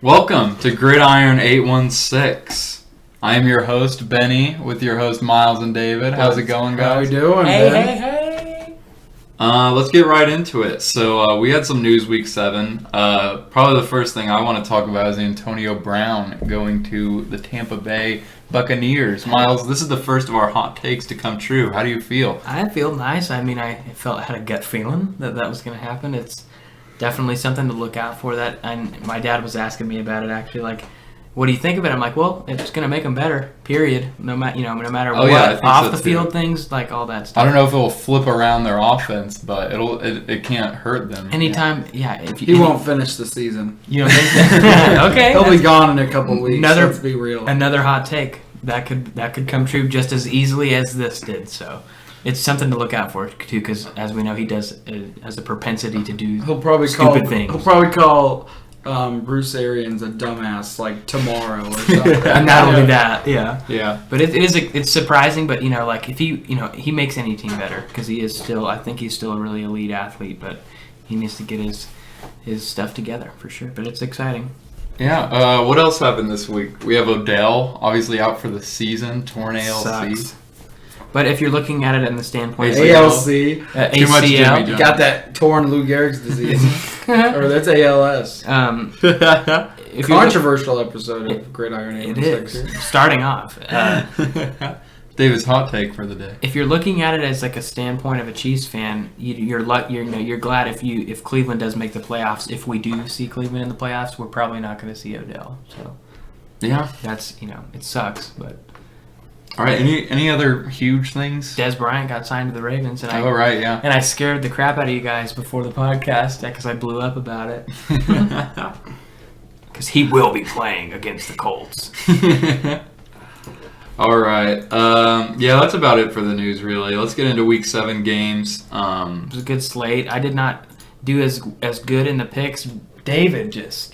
Welcome to Gridiron 816. I am your host, Benny, with your host, Miles and David. How's it going, guys? How you doing, Hey. Let's get right into it. So we had some news week 7. Probably the first thing I want to talk about is Antonio Brown going to the Tampa Bay Buccaneers. Miles, this is the first of our hot takes to come true. How do you feel? I feel nice. I mean, I had a gut feeling that was going to happen. It's definitely something to look out for. That, and my dad was asking me about it actually. Like, what do you think of it? I'm like, well, it's going to make them better. Period. No matter what. Yeah, I think off so the too. Field things, like all that stuff. I don't know if it will flip around their offense, but it can't hurt them. Anytime, He won't finish the season. You don't think that? Okay. He'll be gone in a couple weeks. Let's be real. Another hot take that could come true just as easily as this did. So. It's something to look out for too, because as we know, he has a propensity to do stupid things. He'll probably call Bruce Arians a dumbass like tomorrow or something. And not only that, yeah. But it's surprising, but like if he makes any team better, because I think he's still a really elite athlete, but he needs to get his stuff together for sure. But it's exciting. Yeah. What else happened this week? We have Odell, obviously out for the season, torn ALC. Sucks. But if you're looking at it in the standpoint ALC, Too much Jimmy ACL, John. got that torn Lou Gehrig's disease, or that's ALS. if you're Controversial episode of Gridiron. it is starting off. David's hot take for the day. If you're looking at it as like a standpoint of a Chiefs fan, you're glad if Cleveland does make the playoffs. If we do see Cleveland in the playoffs, we're probably not going to see Odell. So Yeah. that's it sucks. But All right. Any other huge things? Des Bryant got signed to the Ravens, and Yeah. I scared the crap out of you guys before the podcast because I blew up about it. Because he will be playing against the Colts. All right. That's about it for the news, really. Let's get into Week 7 games. It was a good slate. I did not do as good in the picks. David just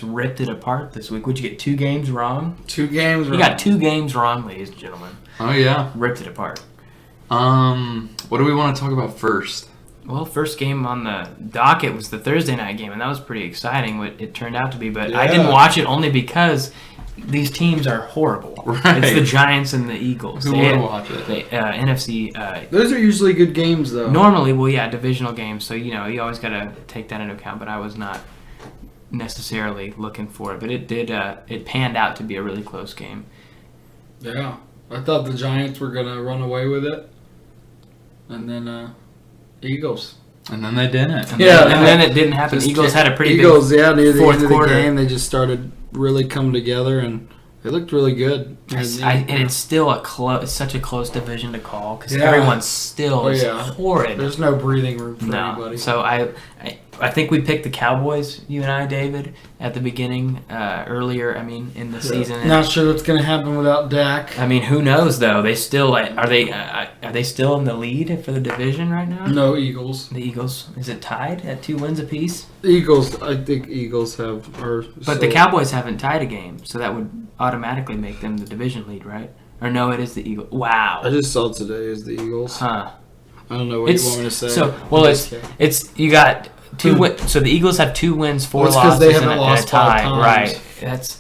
ripped it apart this week. Would you get 2 games wrong? 2 games wrong. You got 2 games wrong, ladies and gentlemen. Oh, yeah. Ripped it apart. What do we want to talk about first? Well, first game on the docket was the Thursday night game, and that was pretty exciting what it turned out to be. But I didn't watch it only because these teams are horrible. Right. It's the Giants and the Eagles. Who would watch it? The NFC. Those are usually good games, though. Normally, divisional games, so you always got to take that into account. But I was not necessarily looking for it, but it did. It panned out to be a really close game. Yeah, I thought the Giants were gonna run away with it, and then Eagles. And then they didn't. And then it didn't happen. Eagles had a pretty near big the end fourth of the quarter. game, they just started really coming together, and they looked really good. And it's still such a close division to call because Yeah. everyone's still is horrid. There's no breathing room for anybody. So I think we picked the Cowboys, you and I, David, at the beginning, earlier. I mean, in the season. Not sure what's going to happen without Dak. I mean, who knows though? They still are they still in the lead for the division right now? No, Eagles. The Eagles, is it tied at 2 wins apiece? I think Eagles have. But the Cowboys haven't tied a game, so that would automatically make them the division lead, right? Or no, it is the Eagles. Wow. I just saw today is the Eagles. Huh. I don't know what you want me to say. So it's you got 2 wins. So the Eagles have 2 wins, 4 'cause losses, they haven't and a lost tie. 5 times. Right. That's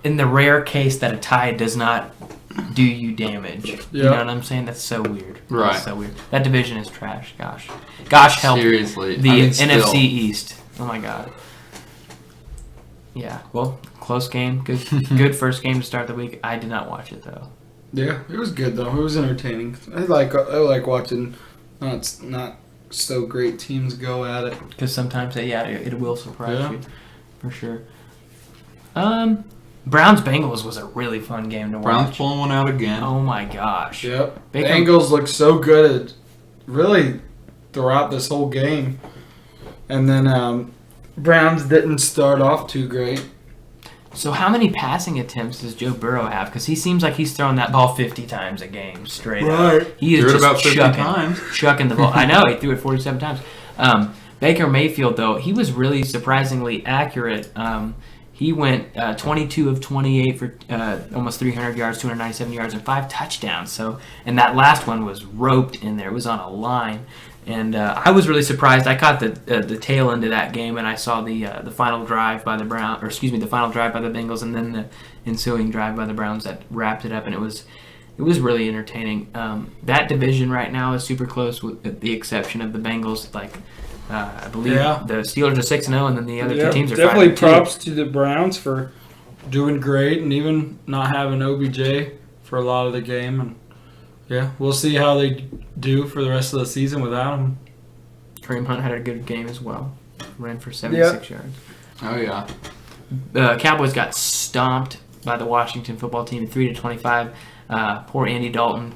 in the rare case that a tie does not do you damage. You know what I'm saying? That's so weird. Right. That's so weird. That division is trash. Gosh, help. Seriously. The NFC still. East. Oh my God. Yeah. Well, close game. Good first game to start the week. I did not watch it though. Yeah, it was good though. It was entertaining. I like watching not so great teams go at it. Because sometimes it will surprise you for sure. Browns Bengals was a really fun game to watch. Browns pulling one out again. Oh my gosh. Yep. The Bengals looked so good at really throughout this whole game, and then Browns didn't start off too great. So how many passing attempts does Joe Burrow have? Because he seems like he's throwing that ball 50 times a game straight up. He is Threw it just about 50 times. chucking the ball. I know, he threw it 47 times. Baker Mayfield, though, he was really surprisingly accurate. He went 22 of 28 for almost 300 yards, 297 yards, and 5 touchdowns. And that last one was roped in there. It was on a line. And I was really surprised. I caught the tail end of that game, and I saw the final drive by the the final drive by the Bengals, and then the ensuing drive by the Browns that wrapped it up, and it was really entertaining. That division right now is super close, with the exception of the Bengals. I believe the Steelers are 6-0, and then the other two teams are 5-2. Definitely props to the Browns for doing great, and even not having OBJ for a lot of the game. And yeah, we'll see how they do for the rest of the season without him. Kareem Hunt had a good game as well. Ran for 76 yards. Oh yeah. The Cowboys got stomped by the Washington football team 3-25. Poor Andy Dalton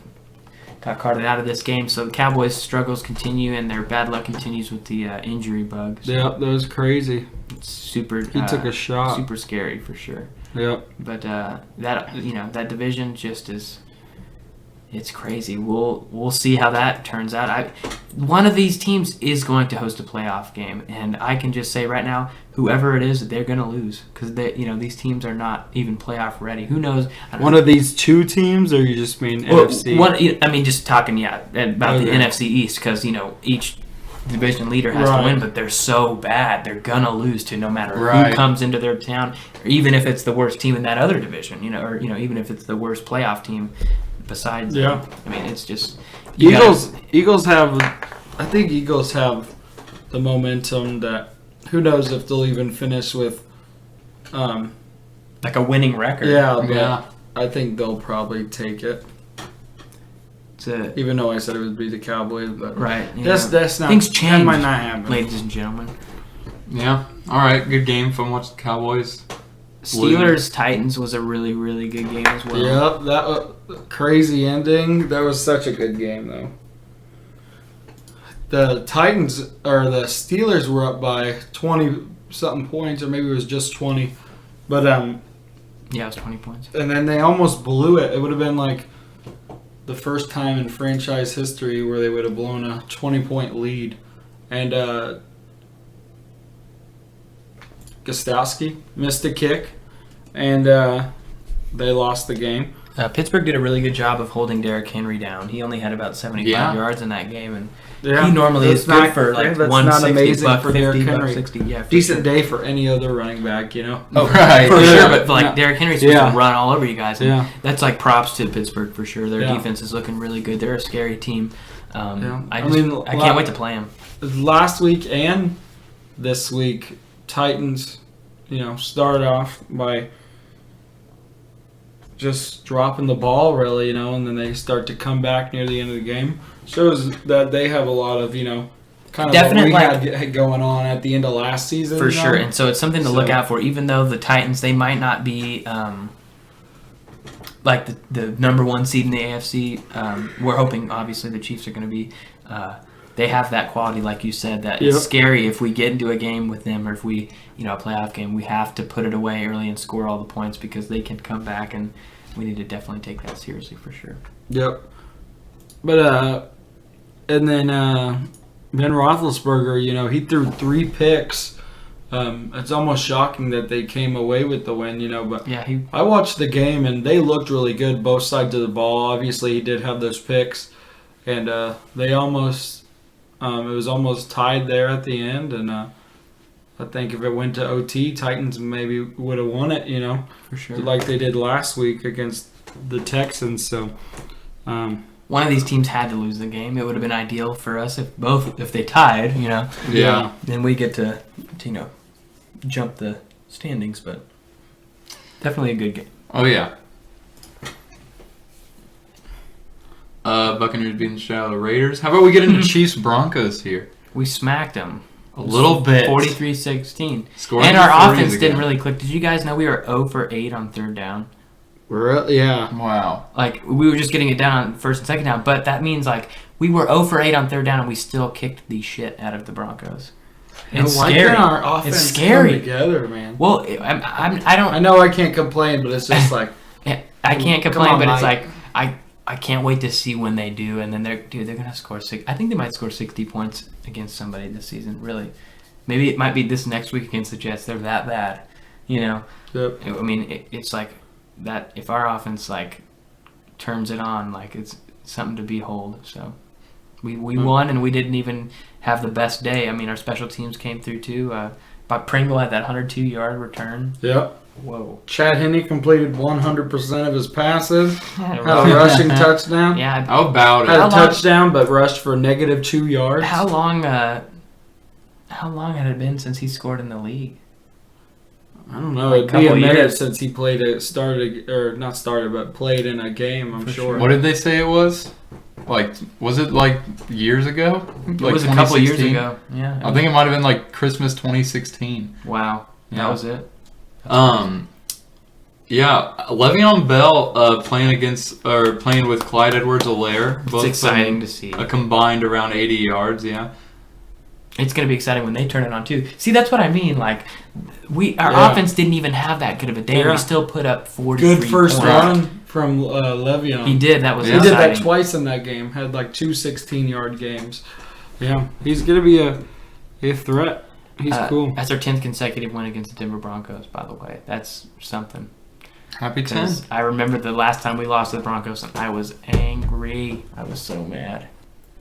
got carted out of this game. So the Cowboys' struggles continue, and their bad luck continues with the injury bug. So Yeah, that was crazy. it's super. He took a shot. Super scary for sure. Yep. But that division just is. It's crazy. We'll see how that turns out. One of these teams is going to host a playoff game, and I can just say right now, whoever it is, they're going to lose because these teams are not even playoff ready. Who knows? One of these two teams, or you just mean NFC? Just talking about the NFC East because each division leader has to win, but they're so bad they're gonna lose to no matter who comes into their town, or even if it's the worst team in that other division. Or even if it's the worst playoff team. Besides, I mean, it's just Eagles have. I think Eagles have the momentum that who knows if they'll even finish with, like a winning record. Yeah. I think they'll probably take it. Even though I said it would be the Cowboys, but that's not. Things change. That might not happen, ladies and gentlemen. Yeah. All right. Good game. Fun watching the Cowboys. Steelers-Titans was a really, really good game as well. Yep, that was crazy ending. That was such a good game, though. The Steelers were up by 20-something points, or maybe it was just 20. But yeah, it was 20 points. And then they almost blew it. It would have been like the first time in franchise history where they would have blown a 20-point lead. And Gostowski missed a kick, and they lost the game. Pittsburgh did a really good job of holding Derrick Henry down. He only had about 75 yards in that game, and he normally is good for like 160, buck 50, buck 60. Yeah, decent sure. day for any other running back, Oh, right, for sure. But like Derrick Henry's supposed to run all over you guys. And that's like props to Pittsburgh for sure. Their defense is looking really good. They're a scary team. I can't wait to play them. Last week and this week, Titans, started off by just dropping the ball, really, and then they start to come back near the end of the game. Shows that they have a lot of, kind of definitely what we had going on at the end of last season. For sure, and so it's something to look out for. Even though the Titans, they might not be like the number one seed in the AFC. We're hoping, obviously, the Chiefs are going to be. They have that quality, like you said, that it's scary if we get into a game with them, or if we, a playoff game, we have to put it away early and score all the points because they can come back, and we need to definitely take that seriously for sure. Yep. But and then Ben Roethlisberger, he threw 3 picks. It's almost shocking that they came away with the win, But I watched the game and they looked really good, both sides of the ball. Obviously, he did have those picks, and they almost. It was almost tied there at the end, and I think if it went to OT, Titans maybe would have won it, For sure. like they did last week against the Texans. So, one of these teams had to lose the game. It would have been ideal for us if they tied, Yeah. Then we get to jump the standings, but definitely a good game. Oh yeah. Buccaneers beating the shit out of the Raiders. How about we get into Chiefs Broncos here? We smacked them. A little bit. 43-16. And our offense didn't really click. Did you guys know we were 0 for 8 on third down? Wow. Like, we were just getting it down on first and second down, but that means, like, we were 0 for 8 on third down, and we still kicked the shit out of the Broncos. It's why scary. Can't our offense it's scary. Come together, man? Well, I don't... I know I can't complain, but it's just like... I can't complain, but it's like... I can't wait to see when they do, and then they're going to score 6. I think they might score 60 points against somebody this season, really. Maybe it might be this next week against the Jets. They're that bad, Yep. I mean, it's like that. If our offense, like, turns it on, like, it's something to behold, so... We won, and we didn't even have the best day. I mean, our special teams came through too. But Pringle had that 102-yard return. Yep. Whoa. Chad Henne completed 100% of his passes. Had a rushing touchdown. Yeah. How about Had it? a touchdown, but rushed for -2 yards. How long had it been since he scored in the league? I don't know. Like It'd be a couple minute years. since he played played in a game, I'm For sure. sure. What did they say it was? Like, was it like years ago? It Like was a couple years 2016? ago. Yeah. I think it might have been like Christmas 2016. Wow. Yeah. That was it. Yeah, Le'Veon Bell playing with Clyde Edwards-Helaire. It's exciting to see. A combined around 80 yards. Yeah. It's going to be exciting when they turn it on too. See, that's what I mean. Like, our offense didn't even have that good of a day. Yeah. We still put up 43 Good first points. run from Le'Veon. He did. That was He exciting. did that twice in that game. Had like 2 16-yard games. Yeah, he's going to be a threat. He's cool. That's our 10th consecutive win against the Denver Broncos, by the way. That's something. Happy 10. Because I remember the last time we lost to the Broncos, and I was angry. I was so mad.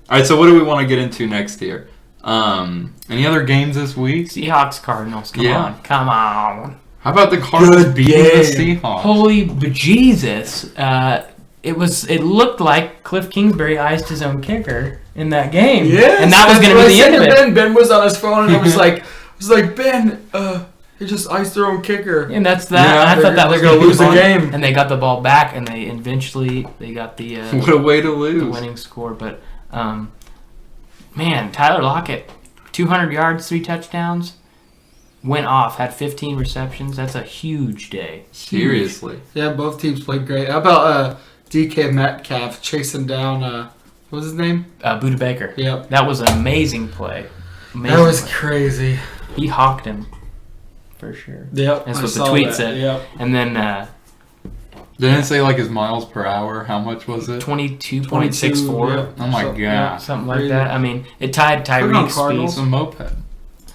All right, so what do we want to get into next year? Any other games this week? Seahawks, Cardinals. Come on. How about the Cardinals Good beating the game. Seahawks? Holy bejesus. It looked like Cliff Kingsbury iced his own kicker in that game. Yes, and that was going to be the end of it. Ben. Ben was on his phone and I was like, Ben, he just iced their own kicker. And that's that. Yeah, I thought that was they're gonna lose the fun. game. And they got the ball back, and they eventually got the What a way to lose. the winning score. But man, Tyler Lockett, 200 yards, 3 touchdowns, went off, had 15 receptions. That's a huge day. Seriously. Yeah, both teams played great. How about DK Metcalf chasing down, what was his name? Buda Baker. Yep. That was an amazing play. Amazing That was play. crazy. He hawked him for sure. Yep. That's I what the saw tweet that. said. Yep. And then Didn't it say like his miles per hour? How much was it? 22.64. Yep. Oh my So- god. yeah. Something like that. I mean, it tied Tyreek's Cardinals. It's speed. a moped.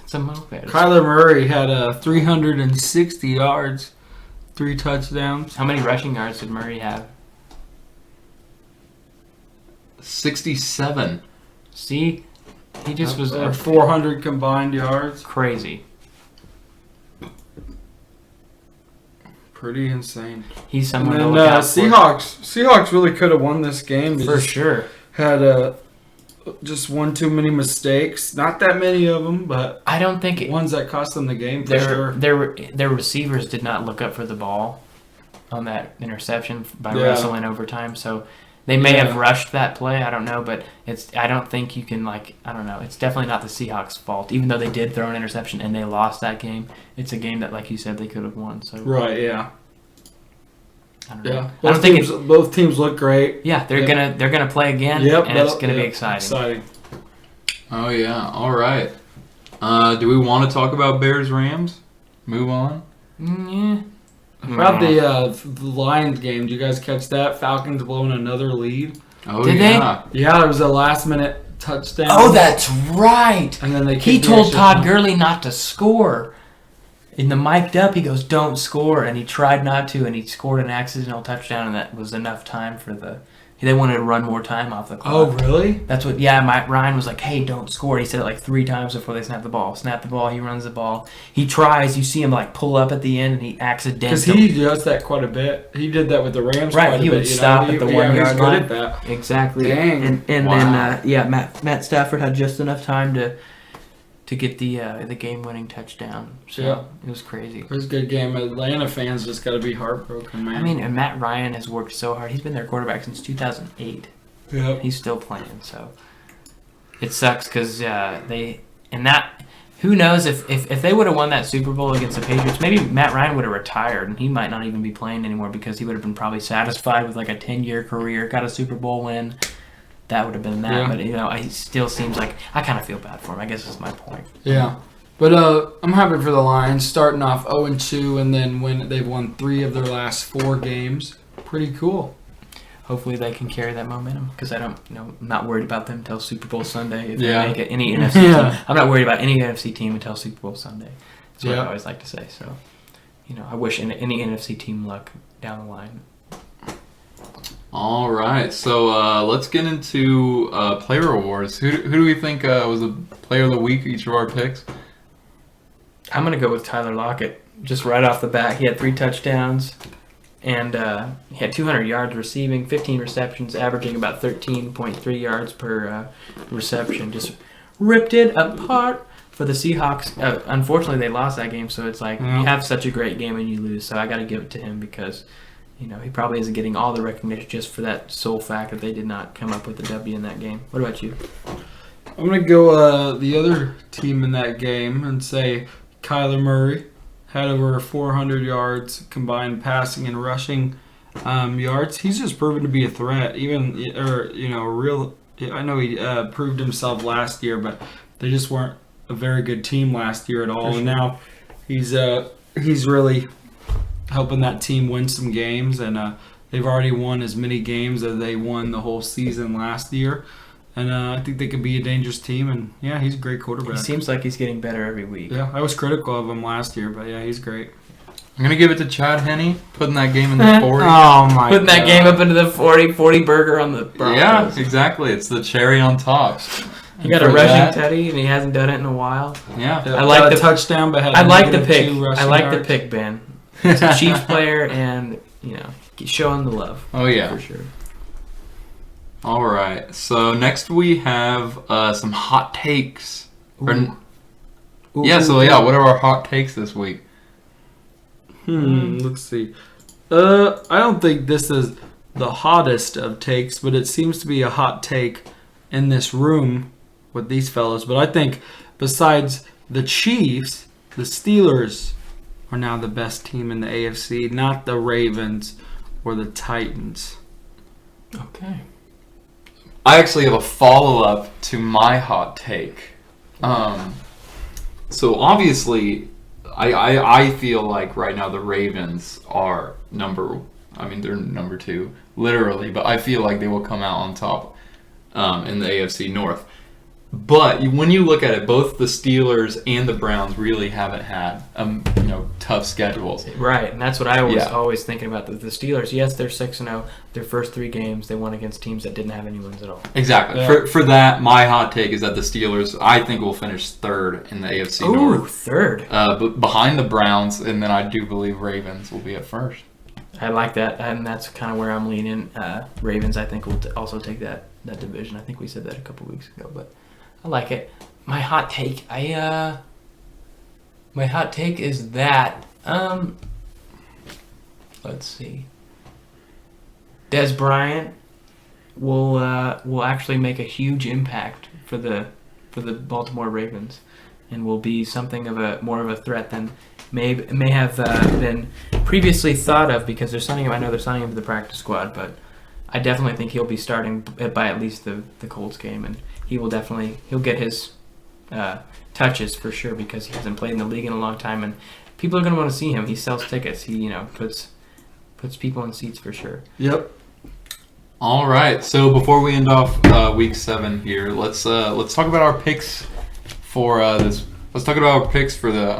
It's a moped. Kyler Murray had 360 yards, 3 touchdowns. How many rushing yards did Murray have? 67. See? He just was 400 combined yards. crazy. Pretty insane. He's And someone to then look out for. Seahawks really could have won this game. They For just sure. had just one too many mistakes. Not that many of them, but I don't think it, ones that cost them the game for sure. their receivers did not look up for the ball on that interception by Yeah. Russell in overtime. So they may Yeah. have rushed that play. I don't know, but I don't think you can I don't know. It's definitely not the Seahawks' fault, even though they did throw an interception and they lost that game. It's a game that, like you said, they could have won. So Right, yeah. I don't know. Yeah. I don't think Both teams look great. Yeah, they're gonna play again, Yep, and it's gonna be exciting. Oh yeah. All right. Do we want to talk about Bears Rams? Move on. Yeah. About the Lions game, did you guys catch that? Falcons blowing another lead. Oh Did they? yeah. Yeah, it was a last-minute touchdown. Oh, that's right. And then they He kicked the told extra Todd point. Gurley not to score. In the mic'd up, he goes, "Don't score," and he tried not to, and he scored an accidental touchdown, and that was enough time for they wanted to run more time off the Oh, clock. really? That's what. Yeah, Ryan was like, "Hey, don't score." He said it like 3 times before they snap the ball. Snap the ball. He runs the ball. He tries. You see him like pull up at the end, and he accidentally. Because he does that quite a bit. He did that with the Rams Right, quite a he bit. would stop at the 1 he's yard good line. at that. Exactly. Dang. And Wow. then Matt Stafford had just enough time to get the game-winning touchdown. So Yeah. it was crazy. It was a good game. Atlanta fans just got to be heartbroken, man. I mean, and Matt Ryan has worked so hard. He's been their quarterback since 2008. Yep. He's still playing, so it sucks because who knows if they would have won that Super Bowl against the Patriots, maybe Matt Ryan would have retired and he might not even be playing anymore because he would have been probably satisfied with like a 10-year career, got a Super Bowl win. That would have been that, Yeah. but he still seems like I kind of feel bad for him. I guess is my point. Yeah. But I'm happy for the Lions starting off 0-2 and then they've won 3 of their last 4 games. Pretty cool. Hopefully they can carry that momentum because I'm not worried about them until Super Bowl Sunday. If Yeah. they make it any NFC Yeah. team, I'm not worried about any NFC team until Super Bowl Sunday. That's what Yeah. I always like to say. So, I wish any NFC team luck down the line. All right, so let's get into player awards. Who do we think was the player of the week? Each of our picks. I'm going to go with Tyler Lockett. Just right off the bat, he had 3 touchdowns, and he had 200 yards receiving, 15 receptions, averaging about 13.3 yards per reception. Just ripped it apart for the Seahawks. Unfortunately, they lost that game, so it's like you have such a great game and you lose. So I got to give it to him because he probably isn't getting all the recognition just for that sole fact that they did not come up with the W in that game. What about you? I'm going to go the other team in that game and say Kyler Murray had over 400 yards combined passing and rushing yards. He's just proven to be a threat. I know he proved himself last year, but they just weren't a very good team last year at all. Sure. And now he's really helping that team win some games, and they've already won as many games as they won the whole season last year. And I think they could be a dangerous team. And, yeah, he's a great quarterback. He seems like he's getting better every week. Yeah, I was critical of him last year, but, yeah, he's great. I'm going to give it to Chad Henne, putting that game in the 40. Oh, my Putting that game up into the 40 burger on the Broncos. Yeah, exactly. It's the cherry on top. He got a rushing tutty, and he hasn't done it in a while. Yeah. I like the touchdown, but I like the pick. The pick, Ben. He's a Chiefs player, and, showing the love. Oh, yeah. For sure. All right, so next we have some hot takes. What are our hot takes this week? Let's see. I don't think this is the hottest of takes, but it seems to be a hot take in this room with these fellas. But I think besides the Chiefs, the Steelers are now the best team in the AFC, not the Ravens or the Titans. Okay. I actually have a follow-up to my hot take. So obviously, I feel like right now the Ravens are they're number 2, literally, but I feel like they will come out on top in the AFC North. But when you look at it, both the Steelers and the Browns really haven't had tough schedules. Right, and that's what I was always thinking about. The Steelers, yes, they're 6-0. Their first 3 games, they won against teams that didn't have any wins at all. Exactly. Yeah. For that, my hot take is that the Steelers, I think, will finish 3rd in the AFC North. Ooh, 3rd. But behind the Browns, and then I do believe Ravens will be at 1st. I like that, and that's kind of where I'm leaning. Ravens, I think, will also take that division. I think we said that a couple weeks ago, but I like it. My hot take, is that let's see. Des Bryant will actually make a huge impact for the Baltimore Ravens, and will be something of more of a threat than may have been previously thought of, because they're signing him. I know they're signing him to the practice squad, but I definitely think he'll be starting by at least the Colts game, and he'll get his touches for sure, because he hasn't played in the league in a long time, and people are going to want to see him. He sells tickets. He puts people in seats for sure. Yep. All right. So before we end off week 7 here, let's talk about our picks for this. Let's talk about our picks for the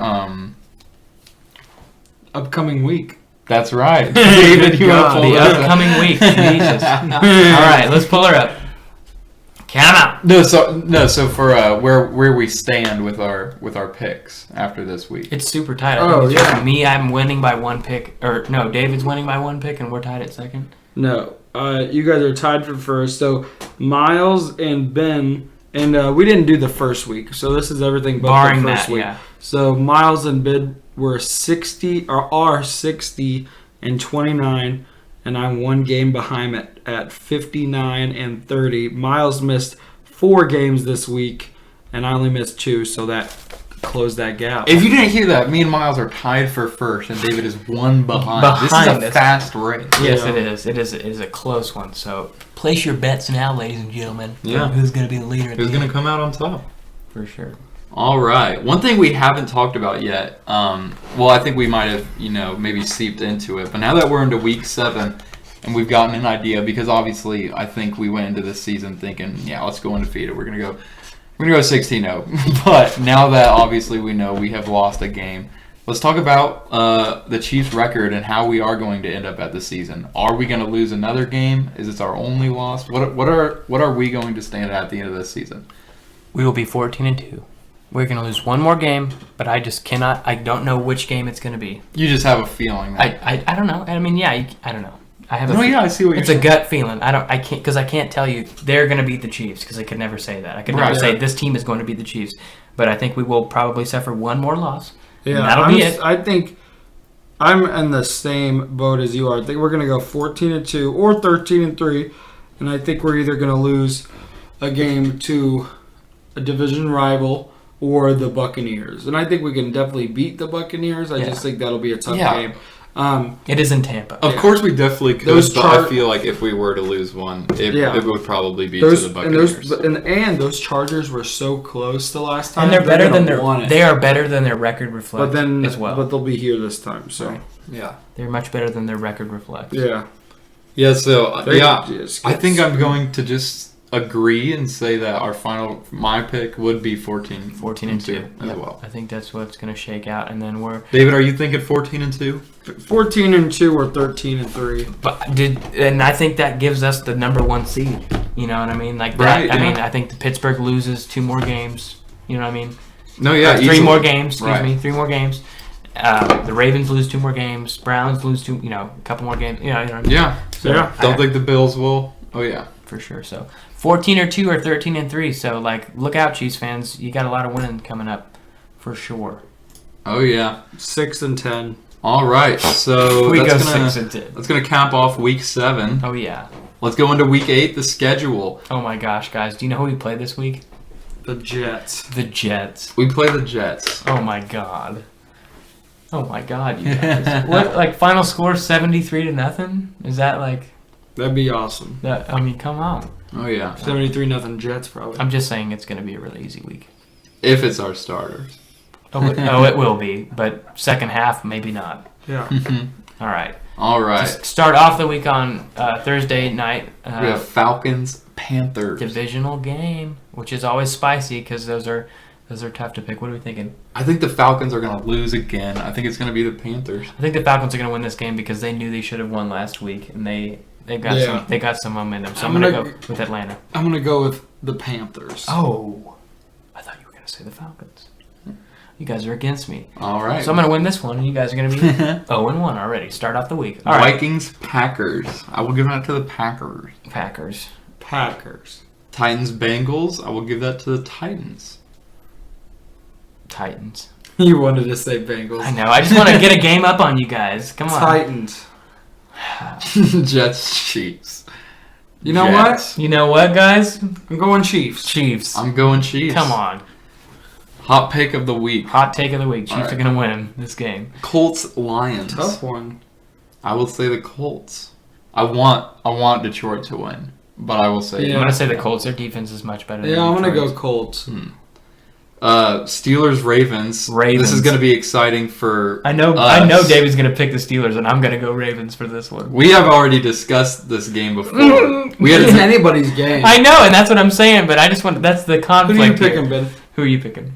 upcoming week. That's right. David, you want to pull the upcoming week? Jesus. All right, let's pull her up. Count out. No. So for where we stand with our picks after this week. It's super tight. I think me, I'm winning by 1 pick. Or no, David's winning by 1 pick, and we're tied at 2nd. No, you guys are tied for 1st. So Miles and Ben, and we didn't do the first week, so this is everything but barring the first that, week. Yeah. So Miles and Ben were 60 and 29. And I'm 1 game behind at 59 and 30. Miles missed 4 games this week, and I only missed 2, so that closed that gap. If you didn't hear that, me and Miles are tied for 1st, and David is 1 behind. This is a fast race. Yes, it is. It is a close one. So place your bets now, ladies and gentlemen. Yeah. Who's going to be the leader? Who's going to come out on top? For sure. All right. One thing we haven't talked about yet, I think we might have, maybe seeped into it, but now that we're into week 7, and we've gotten an idea, because obviously I think we went into this season thinking, let's go undefeated. We're gonna go 16-0. But now that obviously we know we have lost a game, Let's talk about the Chiefs' record and how we are going to end up at the season. Are we going to lose another game? Is this our only loss? What are we going to stand at the end of this season? We will be 14-2. We're going to lose one more game, but I just cannot. I don't know which game it's going to be. You just have a feeling. That I don't know. I mean, yeah, I don't know. I have. I see what you're It's saying. a gut feeling. I can't because I can't tell you they're going to beat the Chiefs because I could never say that. I could never say this team is going to beat the Chiefs. But I think we will probably suffer one more loss. Yeah, that'll be it. I think I'm in the same boat as you are. I think we're going to go 14-2 or 13-3, and I think we're either going to lose a game to a division rival or the Buccaneers. And I think we can definitely beat the Buccaneers. I just think that'll be a tough game. It is in Tampa. Of course, we definitely could. Those but I feel like if we were to lose one, it would probably be to the Buccaneers. And those Chargers were so close the last time. And they're better than they are better than their record reflects as well. But they'll be here this time. So right. They're much better than their rerecord reflects. Yeah. So I think I'm going to just agree and say that my pick would be 14-2 as well. I think that's what's going to shake out, and then David, are you thinking 14-2? 14-2 or 13-3. And I think that gives us the number one seed. You know what I mean? Like that. Right, I mean, I think the Pittsburgh loses 2 more games. You know what I mean? No, yeah, 3 more games. Excuse me, 3 more games. The Ravens lose 2 more games. Browns lose 2. A couple more games. You know what I mean? Yeah. So Don't think the Bills will. Oh yeah. For sure. So 14-2 or 13-3. So look out, Chiefs fans. You got a lot of winning coming up, for sure. Oh yeah. 6-10. All right. So we go that's 6-10. That's gonna cap off week 7. Oh yeah. Let's go into week 8. The schedule. Oh my gosh, guys! Do you know who we play this week? The Jets. The Jets. We play the Jets. Oh my god. Oh my god, you guys. What final score 73-0? Is that That'd be awesome. I mean, come on. Oh yeah. 73-0 Jets probably. I'm just saying it's going to be a really easy week. If it's our starters. It will be, but second half maybe not. Yeah. All right. Just start off the week on Thursday night. We have Falcons, Panthers. Divisional game, which is always spicy because those are tough to pick. What are we thinking? I think the Falcons are going to lose again. I think it's going to be the Panthers. I think the Falcons are going to win this game because they knew they should have won last week, and they got some momentum. So I'm going to go with Atlanta. I'm going to go with the Panthers. Oh, I thought you were going to say the Falcons. You guys are against me. All right. So I'm going to win this one, and you guys are going to be 0-1 already. Start off the week. All right. Vikings, Packers. I will give that to the Packers. Packers. Titans, Bengals. I will give that to the Titans. Titans. You wanted to say Bengals. I know. I just want to get a game up on you guys. Come on. Titans. Jets, Chiefs. You know what? You know what, guys? I'm going Chiefs. I'm going Chiefs. Come on. Hot pick of the week. Hot take of the week. Chiefs are going to win this game. Colts, Lions. Tough one. I will say the Colts. I want Detroit to win, but I will say. I'm going to say the Colts. Their defense is much better. Yeah, I'm going to go Colts. Steelers, Ravens. This is going to be exciting for I know David's going to pick the Steelers, and I'm going to go Ravens for this one. We have already discussed this game before. It's anybody's game. I know, and that's what I'm saying, but I just want that's the conflict. Who are you picking, Ben? Who are you picking?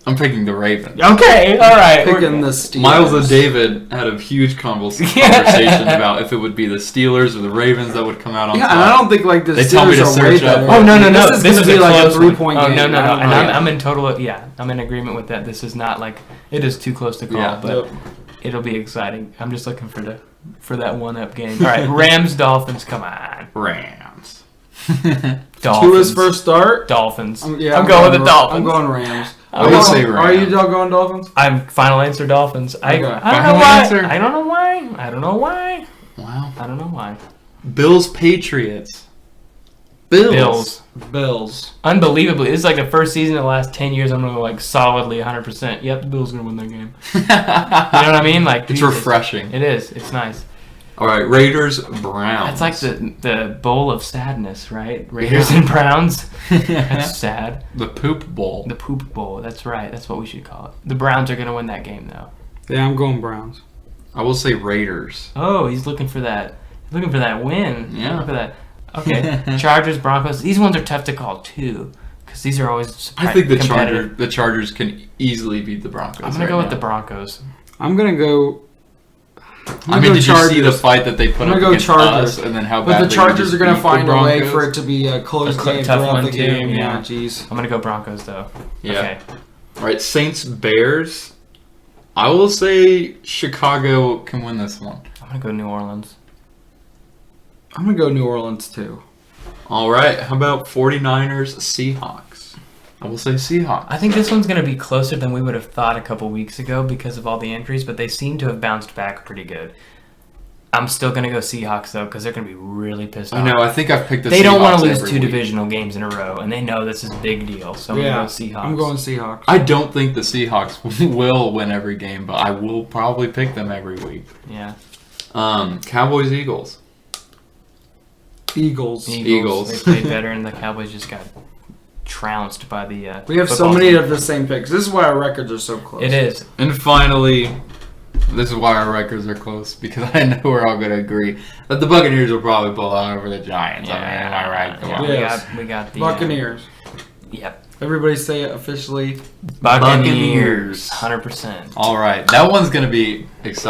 I'm picking the Ravens. Okay, all right. Picking the Steelers. Miles and David had a huge conversation about if it would be the Steelers or the Ravens that would come out on top. Yeah, and I don't think the they Steelers told me to are way search up. better. Oh no! This is going to be like a 3-point game. Oh no! And I'm in total. Yeah, I'm in agreement with that. This is not it is too close to call, but it'll be exciting. I'm just looking for that 1-up game. All right, Rams, Dolphins. Come on, Rams. Tua's first start. Dolphins. I'm going with the Dolphins. I'm going Rams. I will say Rams. Are you going Dolphins? I'm final answer Dolphins. I don't know why. Wow. I don't know why. Bills, Patriots. Bills. Unbelievably, this is like the first season in the last 10 years. I'm gonna go solidly 100%. Yep, the Bills are gonna win that game. You know what I mean? It's refreshing. It is. It's nice. All right, Raiders, Browns. That's like the bowl of sadness, right? Raiders and Browns. That's sad. The poop bowl. The poop bowl. That's right. That's what we should call it. The Browns are gonna win that game, though. Yeah, I'm going Browns. I will say Raiders. Oh, he's looking for that. He's looking for that win. Yeah. Looking for that. Okay. Chargers, Broncos. These ones are tough to call too, because these are always. I think the Chargers can easily beat the Broncos. I'm gonna go with the Broncos. I'm gonna go. I mean, did you see the fight that they put I'm up gonna go against Chargers. us, and then how But badly the Chargers we just are gonna beat the find a way Broncos? for it to be a close A game tough throughout one the too, game. yeah. Yeah, jeez. I'm gonna go Broncos though. Yeah. Okay. All right, Saints Bears. I will say Chicago can win this one. I'm gonna go New Orleans. I'm gonna go New Orleans too. All right, how about 49ers Seahawks? I will say Seahawks. I think this one's gonna be closer than we would have thought a couple weeks ago because of all the injuries, but they seem to have bounced back pretty good. I'm still gonna go Seahawks though because they're gonna be really pissed off. I know. I think I've picked the. They Seahawks don't want to lose every 2 week. divisional games in a row, and they know this is a big deal. So I'm gonna go Seahawks. I'm going Seahawks. I don't think the Seahawks will win every game, but I will probably pick them every week. Yeah. Cowboys Eagles. Eagles. Eagles. They played better, and the Cowboys just got trounced by the. We have so football many team. of the same picks. This is why our records are so close. It is. And finally, this is why our records are close, because I know we're all going to agree that the Buccaneers will probably pull out over the Giants. I mean, am I right? Come on. Yes. We got the Buccaneers. Yep. Everybody say it officially. Buccaneers. 100%. All right. That one's going to be exciting.